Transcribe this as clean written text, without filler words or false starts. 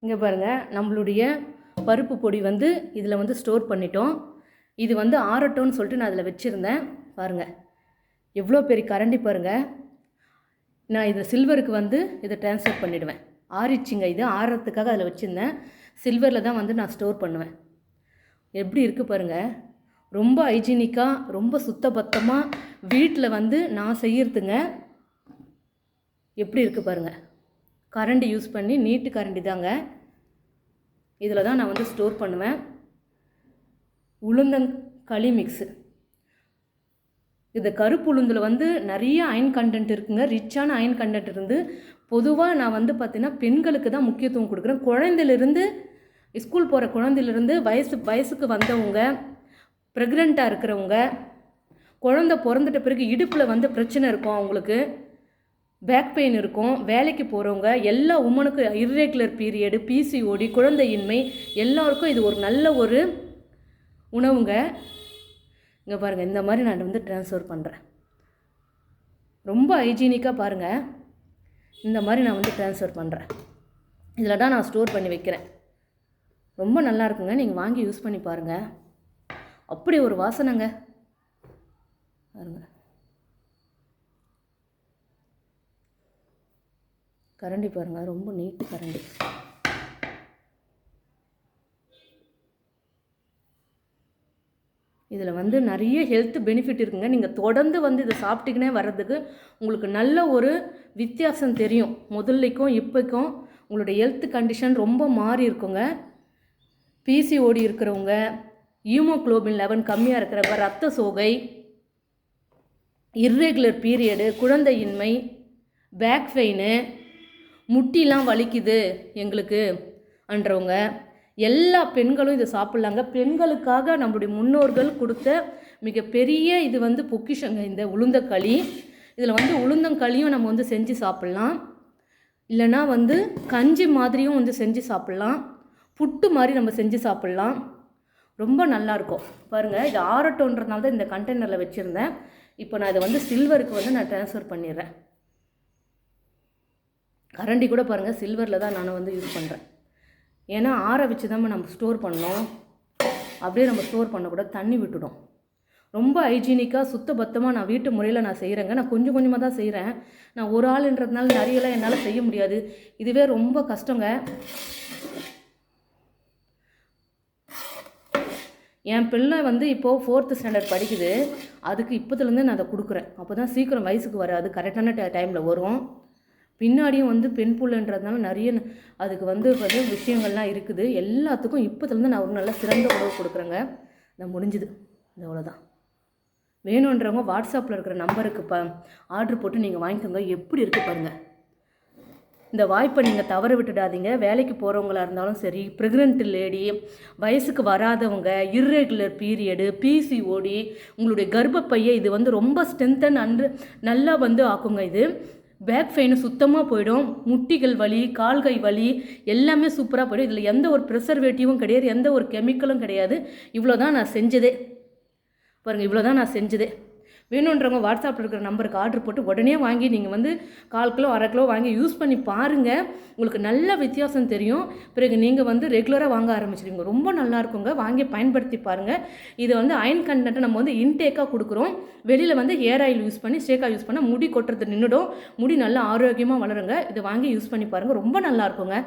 இங்கே பாருங்கள், நம்மளுடைய பருப்பு பொடி வந்து இதில் வந்து ஸ்டோர் பண்ணிட்டோம். இது வந்து ஆறட்டோன்னு சொல்லிட்டு நான் அதில் வச்சுருந்தேன். பாருங்கள் எவ்வளோ பெரிய கரண்டி பாருங்கள். நான் இதில் சில்வருக்கு வந்து இதை ட்ரான்ஸ்ஃபர் பண்ணிவிடுவேன். ஆறிடுச்சிங்க. இது ஆறுறதுக்காக அதில் வச்சுருந்தேன். சில்வரில் தான் வந்து நான் ஸ்டோர் பண்ணுவேன். எப்படி இருக்குது பாருங்கள். ரொம்ப ஹைஜீனிக்காக, ரொம்ப சுத்தபத்தமாக வீட்டில் வந்து நான் செய்கிறதுங்க. எப்படி இருக்குது பாருங்கள். கரண்டி யூஸ் பண்ணி, நீட்டு கரண்டி தாங்க. இதில் தான் நான் வந்து ஸ்டோர் பண்ணுவேன். உளுந்தங்களி மிக்ஸு. இந்த கருப்பு உளுந்தில் வந்து நிறைய அயன் கண்டென்ட் இருக்குங்க. ரிச்சான அயன் கண்டென்ட் இருந்து பொதுவாக நான் வந்து பார்த்திங்கன்னா பெண்களுக்கு தான் முக்கியத்துவம் கொடுக்குறேன். குழந்தையிலிருந்து, ஸ்கூல் போகிற குழந்தையிலிருந்து வயசுக்கு வந்தவங்க, ப்ரெக்னெண்ட்டாக இருக்கிறவங்க, குழந்தை பிறந்துட்ட பிறகு இடுப்பில் வந்து பிரச்சனை இருக்கும், அவங்களுக்கு பேக் பெயின் இருக்கும், வேலைக்கு போகிறவங்க, எல்லா உமனுக்கு இர்ரெகுலர் பீரியடு, பிசிஓடி, குழந்தையின்மை, எல்லாருக்கும் இது ஒரு நல்ல ஒரு உணவுங்க. இங்கே பாருங்கள், இந்த மாதிரி நான் வந்து ட்ரான்ஸ்ஃபர் பண்ணுறேன். ரொம்ப ஹைஜீனிக்காக பாருங்கள். இந்த மாதிரி நான் வந்து ட்ரான்ஸ்ஃபர் பண்ணுறேன். இதில் தான் நான் ஸ்டோர் பண்ணி வைக்கிறேன். ரொம்ப நல்லா இருக்குங்க. நீங்கள் வாங்கி யூஸ் பண்ணி பாருங்கள். அப்படி ஒரு வாசனைங்க பாருங்கள். கரண்டி பாருங்கள், ரொம்ப நீட்டு கரண்டி. இதில் வந்து நிறைய ஹெல்த் பெனிஃபிட் இருக்குங்க. நீங்கள் தொடர்ந்து வந்து இதை சாப்பிட்டிங்கனே வர்றதுக்கு உங்களுக்கு நல்ல ஒரு வித்தியாசம் தெரியும். முதல்லைக்கும் இப்போக்கும் உங்களுடைய ஹெல்த் கண்டிஷன் ரொம்ப மாறி இருக்குங்க. பிசிஓடி இருக்கிறவங்க, ஹீமோக்ளோபின் லெவல் கம்மியாக இருக்கிறவங்க, ரத்த சோகை, இர்ரெகுலர் பீரியடு, குழந்தையின்மை, பேக் பெயினு, முட்டிலாம் வலிக்குது எங்களுக்கு அன்றவங்க, எல்லா பெண்களும் இதை சாப்பிட்லாங்க. பெண்களுக்காக நம்மளுடைய முன்னோர்கள் கொடுத்த மிகப்பெரிய இது வந்து பொக்கிஷங்க இந்த உளுந்தங்களி. இதில் வந்து உளுந்தங்களியும் நம்ம வந்து செஞ்சு சாப்பிட்லாம். இல்லைனா வந்து கஞ்சி மாதிரியும் வந்து செஞ்சு சாப்பிட்லாம். புட்டு மாதிரி நம்ம செஞ்சு சாப்பிட்லாம். ரொம்ப நல்லாயிருக்கும் பாருங்கள். இது ஆறட்டோன்றதுனால தான் இந்த கண்டெய்னரில் வச்சுருந்தேன். இப்போ நான் இதை வந்து சில்வருக்கு வந்து நான் ட்ரான்ஸ்ஃபர் பண்ணிடுறேன். கரண்டி கூட பாருங்கள், சில்வரில் தான் நான் வந்து யூஸ் பண்ணுறேன். ஏன்னா ஆற வச்சு தான் நம்ம ஸ்டோர் பண்ணோம். அப்படியே நம்ம ஸ்டோர் பண்ணக்கூடாது, தண்ணி விட்டுடும். ரொம்ப ஹைஜீனிக்காக சுத்தபத்தமாக நான் வீட்டு முறையில் நான் செய்கிறேங்க. நான் கொஞ்சம் கொஞ்சமாக தான் செய்கிறேன். நான் ஒரு ஆளுன்றதுனால நிறையலாம் என்னால் செய்ய முடியாது. இதுவே ரொம்ப கஷ்டங்க. என் பிள்ளை வந்து இப்போது 4th ஸ்டாண்டர்ட் படிக்குது. அதுக்கு இப்போதுலேருந்து நான் அதை கொடுக்குறேன். அப்போ தான் சீக்கிரம் வயசுக்கு வராது, கரெக்டான டைமில் வரும். பின்னாடியும் வந்து பெண் புள்ளைன்றதுனால நிறைய அதுக்கு வந்து விஷயங்கள்லாம் இருக்குது. எல்லாத்துக்கும் இப்போதுலேருந்து நான் ஒரு நல்ல சிறந்த உணவு கொடுக்குறேங்க. நான் முடிஞ்சுது. இது அவ்வளோதான். வேணுன்றவங்க வாட்ஸ்அப்பில் இருக்கிற நம்பருக்கு ஆர்டர் போட்டு நீங்கள் வாங்கிக்கோங்க. எப்படி இருக்குது பாருங்கள். இந்த வாய்ப்பை நீங்கள் தவற விட்டுடாதீங்க. வேலைக்கு போகிறவங்களா இருந்தாலும் சரி, ப்ரெக்னென்ட் லேடி, வயசுக்கு வராதவங்க, இர்ரெகுலர் பீரியடு, பிசிஓடி, உங்களுடைய கர்ப்பப்பையை இது வந்து ரொம்ப ஸ்ட்ரென்தன் அண்டு நல்லா வந்து ஆக்குங்க. இது பேக் பெயின் சுத்தமாக போயிடும். முட்டிகள் வலி, கால்கை வலி எல்லாமே சூப்பராக போயிடும். இதில் எந்த ஒரு ப்ரிசர்வேட்டிவும் கிடையாது, எந்த ஒரு கெமிக்கலும் கிடையாது. இவ்வளோ தான் நான் செஞ்சதே பாருங்கள். இவ்வளோ தான் நான் செஞ்சதே. வேணுன்றவங்க வாட்ஸ்அப்பில் இருக்கிற நம்பருக்கு ஆர்டர் போட்டு உடனே வாங்கி நீங்கள் வந்து 1/4 கிலோ 1/2 கிலோ வாங்கி யூஸ் பண்ணி பாருங்கள். உங்களுக்கு நல்ல வித்தியாசம் தெரியும். பிறகு நீங்கள் வந்து ரெகுலராக வாங்க ஆரம்பிச்சிடுவீங்க. ரொம்ப நல்லா இருக்குங்க. வாங்கி பயன்படுத்தி பாருங்கள். இது வந்து அயன் கண்டென்ட்டை நம்ம வந்து இன்டேக்காக கொடுக்குறோம். வெளியில் வந்து ஹேர் ஆயில் யூஸ் பண்ணி ஸ்டேக்காக யூஸ் பண்ணால் முடி கொட்டுறது நின்றுடும். முடி நல்லா ஆரோக்கியமாக வளருங்க. இதை வாங்கி யூஸ் பண்ணி பாருங்கள். ரொம்ப நல்லா இருக்குங்க.